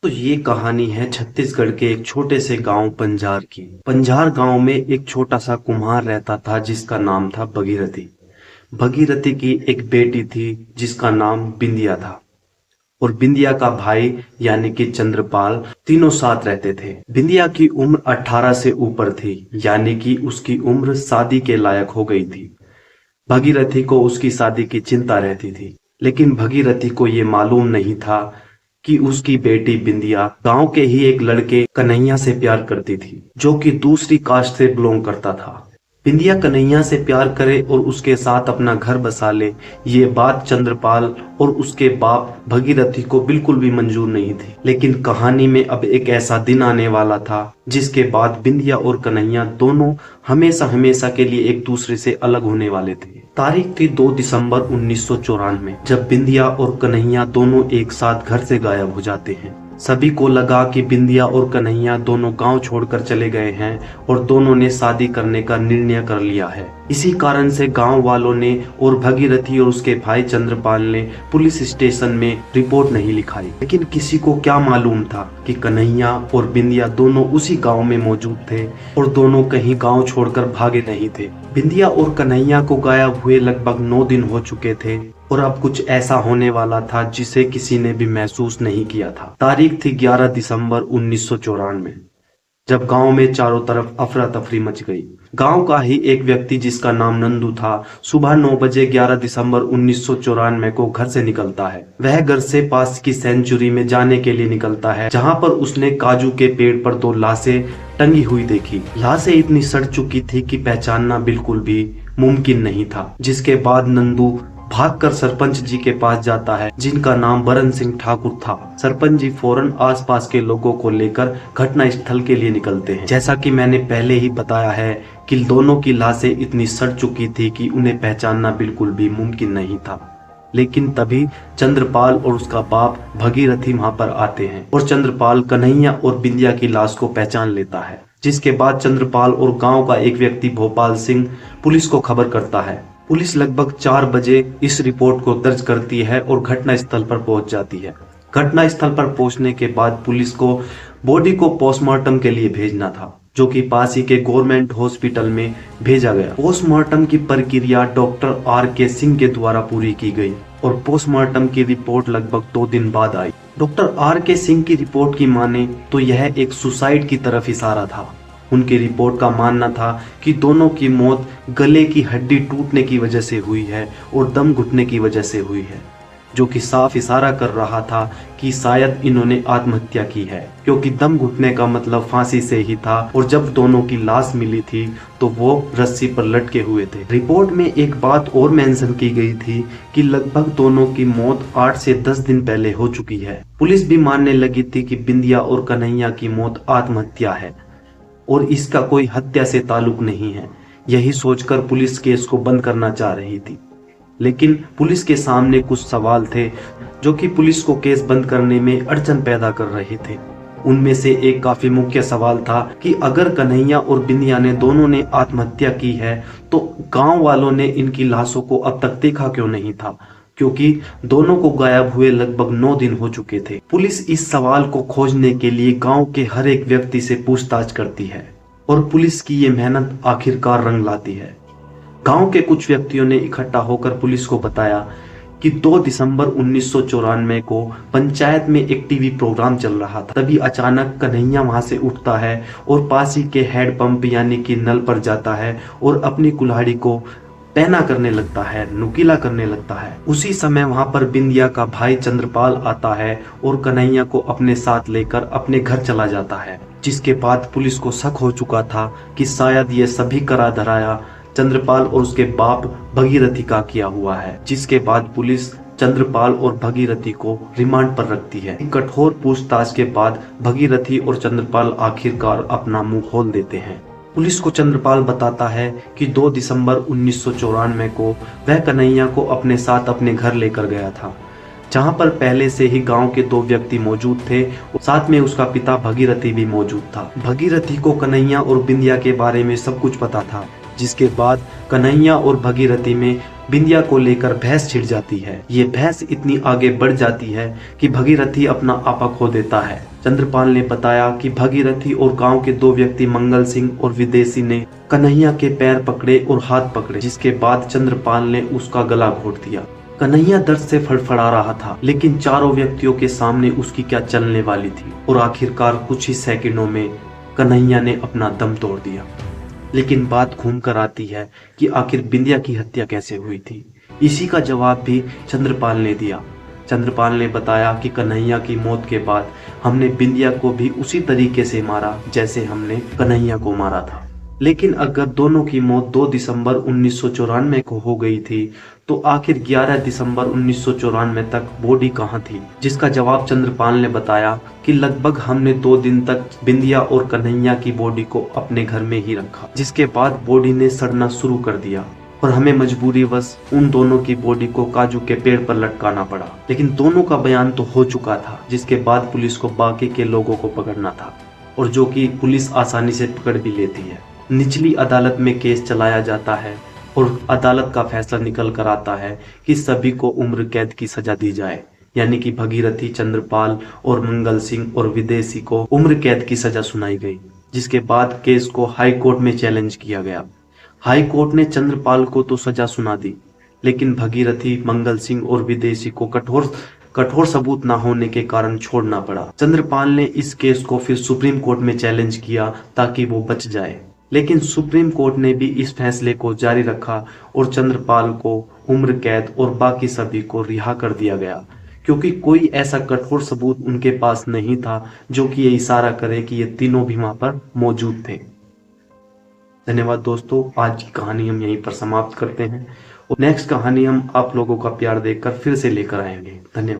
तो ये कहानी है छत्तीसगढ़ के एक छोटे से गांव पंजार की। पंजार गांव में एक छोटा सा कुम्हार रहता था जिसका नाम था भगीरथी। भगीरथी की एक बेटी थी जिसका नाम बिंदिया था और बिंदिया का भाई यानी कि चंद्रपाल, तीनों साथ रहते थे। बिंदिया की उम्र 18 से ऊपर थी, यानी कि उसकी उम्र शादी के लायक हो गई थी। भगीरथी को उसकी शादी की चिंता रहती थी, लेकिन भगीरथी को ये मालूम नहीं था कि उसकी बेटी बिंदिया गांव के ही एक लड़के कन्हैया से प्यार करती थी, जो कि दूसरी कास्ट से बिलोंग करता था। बिंदिया कन्हैया से प्यार करे और उसके साथ अपना घर बसा ले, ये बात चंद्रपाल और उसके बाप भगीरथी को बिल्कुल भी मंजूर नहीं थी। लेकिन कहानी में अब एक ऐसा दिन आने वाला था जिसके बाद बिंदिया और कन्हैया दोनों हमेशा हमेशा के लिए एक दूसरे से अलग होने वाले थे। तारीख थी 2 दिसंबर 1994, जब बिंदिया और कन्हैया दोनों एक साथ घर से गायब हो जाते हैं। सभी को लगा कि बिंदिया और कन्हैया दोनों गांव छोड़कर चले गए हैं और दोनों ने शादी करने का निर्णय कर लिया है। इसी कारण से गांव वालों ने और भगीरथी और उसके भाई चंद्रपाल ने पुलिस स्टेशन में रिपोर्ट नहीं लिखाई। लेकिन किसी को क्या मालूम था कि कन्हैया और बिंदिया दोनों उसी गांव में मौजूद थे और दोनों कहीं गांव छोड़कर भागे नहीं थे। बिंदिया और कन्हैया को गायब हुए लगभग 9 दिन हो चुके थे और अब कुछ ऐसा होने वाला था जिसे किसी ने भी महसूस नहीं किया था। तारीख थी 11 दिसंबर 1994, जब गांव में चारों तरफ अफरा तफरी मच गई। गांव का ही एक व्यक्ति जिसका नाम नंदू था, सुबह 9 बजे 11 दिसंबर 1994 को घर से निकलता है। वह घर से पास की सेंचुरी में जाने के लिए निकलता है, जहां पर उसने काजू के पेड़ पर 2 लाशें टंगी हुई देखी। लाशें इतनी सड़ चुकी थी कि पहचानना बिल्कुल भी मुमकिन नहीं था। जिसके बाद नंदू भागकर सरपंच जी के पास जाता है, जिनका नाम बरन सिंह ठाकुर था। सरपंच जी फौरन आसपास के लोगों को लेकर घटना स्थल के लिए निकलते हैं। जैसा कि मैंने पहले ही बताया है कि दोनों की लाशें इतनी सड़ चुकी थी कि उन्हें पहचानना बिल्कुल भी मुमकिन नहीं था। लेकिन तभी चंद्रपाल और उसका बाप भगीरथी वहां पर आते हैं और चंद्रपाल कन्हैया और बिंदिया की लाश को पहचान लेता है। जिसके बाद चंद्रपाल और गांव का एक व्यक्ति भोपाल सिंह पुलिस को खबर करता है। पुलिस लगभग 4 बजे इस रिपोर्ट को दर्ज करती है और घटना स्थल पर पहुंच जाती है। घटना स्थल पर पहुंचने के बाद पुलिस को बॉडी को पोस्टमार्टम के लिए भेजना था, जो कि पास ही के गवर्नमेंट हॉस्पिटल में भेजा गया। पोस्टमार्टम की प्रक्रिया डॉक्टर R.K. सिंह के द्वारा पूरी की गई और पोस्टमार्टम की रिपोर्ट लगभग 2 दिन बाद आई। Doctor R.K. सिंह की रिपोर्ट की माने तो यह एक सुसाइड की तरफ इशारा था। उनकी रिपोर्ट का मानना था कि दोनों की मौत गले की हड्डी टूटने की वजह से हुई है और दम घुटने की वजह से हुई है, जो कि साफ इशारा कर रहा था कि शायद इन्होंने आत्महत्या की है, क्योंकि दम घुटने का मतलब फांसी से ही था और जब दोनों की लाश मिली थी तो वो रस्सी पर लटके हुए थे। रिपोर्ट में एक बात और मेंशन की गई थी कि लगभग दोनों की मौत 8 से 10 दिन पहले हो चुकी है। पुलिस भी मानने लगी थी कि बिंदिया और कन्हैया की मौत आत्महत्या है और इसका कोई हत्या से ताल्लुक नहीं है। यही सोचकर पुलिस केस को बंद करना चाह रही थी। लेकिन पुलिस के सामने कुछ सवाल थे जो कि पुलिस को केस बंद करने में अड़चन पैदा कर रहे थे। उनमें से एक काफी मुख्य सवाल था कि अगर कन्हैया और बिंदिया ने दोनों ने आत्महत्या की है तो गांव वालों ने इनकी लाशों को अब तक देखा क्यों नहीं था, क्योंकि दोनों को गायब हुए लगभग 9 दिन हो चुके थे। पुलिस इस सवाल को खोजने के लिए गांव के हर एक व्यक्ति से पूछताछ करती है और पुलिस की ये मेहनत आखिरकार रंग लाती है। गांव के कुछ व्यक्तियों ने इकट्ठा होकर पुलिस को बताया कि 2 दिसंबर 1994 को पंचायत में एक टीवी प्रोग्राम चल रहा था। तभी अचानक कन्हैया वहां से उठता है और पास ही के हैंड पंप यानी कि नल पर जाता है और अपनी कुल्हाड़ी को पैना करने लगता है, नुकीला करने लगता है। उसी समय वहां पर बिंदिया का भाई चंद्रपाल आता है और कन्हैया को अपने साथ लेकर अपने घर चला जाता है। जिसके बाद पुलिस को शक हो चुका था कि शायद ये सभी करा धराया चंद्रपाल और उसके बाप भगीरथी का किया हुआ है। जिसके बाद पुलिस चंद्रपाल और भगीरथी को रिमांड पर रखती है। कठोर पूछताछ के बाद भगीरथी और चंद्रपाल आखिरकार अपना मुंह खोल देते हैं। पुलिस को चंद्रपाल बताता है कि 2 दिसंबर 1994 को वह कन्हैया को अपने साथ अपने घर लेकर गया था, जहां पर पहले से ही गांव के 2 व्यक्ति मौजूद थे और साथ में उसका पिता भगीरथी भी मौजूद था। भगीरथी को कन्हैया और बिंदिया के बारे में सब कुछ पता था। जिसके बाद कन्हैया और भगीरथी में बिंदिया को लेकर बहस छिड़ जाती है। ये बहस इतनी आगे बढ़ जाती है कि भगीरथी अपना आपा खो देता है। चंद्रपाल ने बताया कि भगीरथी और गांव के 2 व्यक्ति मंगल सिंह और विदेशी ने कन्हैया के पैर पकड़े और हाथ पकड़े, जिसके बाद चंद्रपाल ने उसका गला घोट दिया। कन्हैया दर्द से फड़फड़ा रहा था, लेकिन चारों व्यक्तियों के सामने उसकी क्या चलने वाली थी, और आखिरकार कुछ ही सेकंडों में कन्हैया ने अपना दम तोड़ दिया। लेकिन बात घूम कर आती है कि आखिर बिंदिया की हत्या कैसे हुई थी। इसी का जवाब भी चंद्रपाल ने दिया। चंद्रपाल ने बताया कि कन्हैया की मौत के बाद हमने बिंदिया को भी उसी तरीके से मारा जैसे हमने कन्हैया को मारा था। लेकिन अगर दोनों की मौत 2 दिसंबर 1994 को हो गई थी, तो आखिर 11 दिसंबर 1994 तक बॉडी कहाँ थी? जिसका जवाब चंद्रपाल ने बताया कि लगभग हमने 2 दिन तक बिंदिया और कन्हैया की बॉडी को अपने घर में ही रखा, जिसके बाद बॉडी ने सड़ना शुरू कर दिया और हमें मजबूरीवश उन दोनों की बॉडी को काजू के पेड़ पर लटकाना पड़ा। लेकिन दोनों का बयान तो हो चुका था, जिसके बाद पुलिस को बाकी के लोगों को पकड़ना था, और जो कि पुलिस आसानी से पकड़ भी लेती है। निचली अदालत में केस चलाया जाता है और अदालत का फैसला निकल कर आता है कि सभी को उम्र कैद की सजा दी जाए, यानी कि भगीरथी, चंद्रपाल और मंगल सिंह और विदेशी को उम्र कैद की सजा सुनाई गई। जिसके बाद केस को हाई कोर्ट में चैलेंज किया गया। हाई कोर्ट ने चंद्रपाल को तो सजा सुना दी, लेकिन भगीरथी, मंगल सिंह और विदेशी को कठोर सबूत न होने के कारण छोड़ना पड़ा। चंद्रपाल ने इस केस को फिर सुप्रीम कोर्ट में चैलेंज किया ताकि वो बच जाए, लेकिन सुप्रीम कोर्ट ने भी इस फैसले को जारी रखा और चंद्रपाल को उम्र कैद और बाकी सभी को रिहा कर दिया गया, क्योंकि कोई ऐसा कठोर सबूत उनके पास नहीं था जो कि ये इशारा करे कि ये तीनों भी वहां पर मौजूद थे। धन्यवाद दोस्तों, आज की कहानी हम यहीं पर समाप्त करते हैं और नेक्स्ट कहानी हम आप लोगों का प्यार देखकर फिर से लेकर आएंगे। धन्यवाद।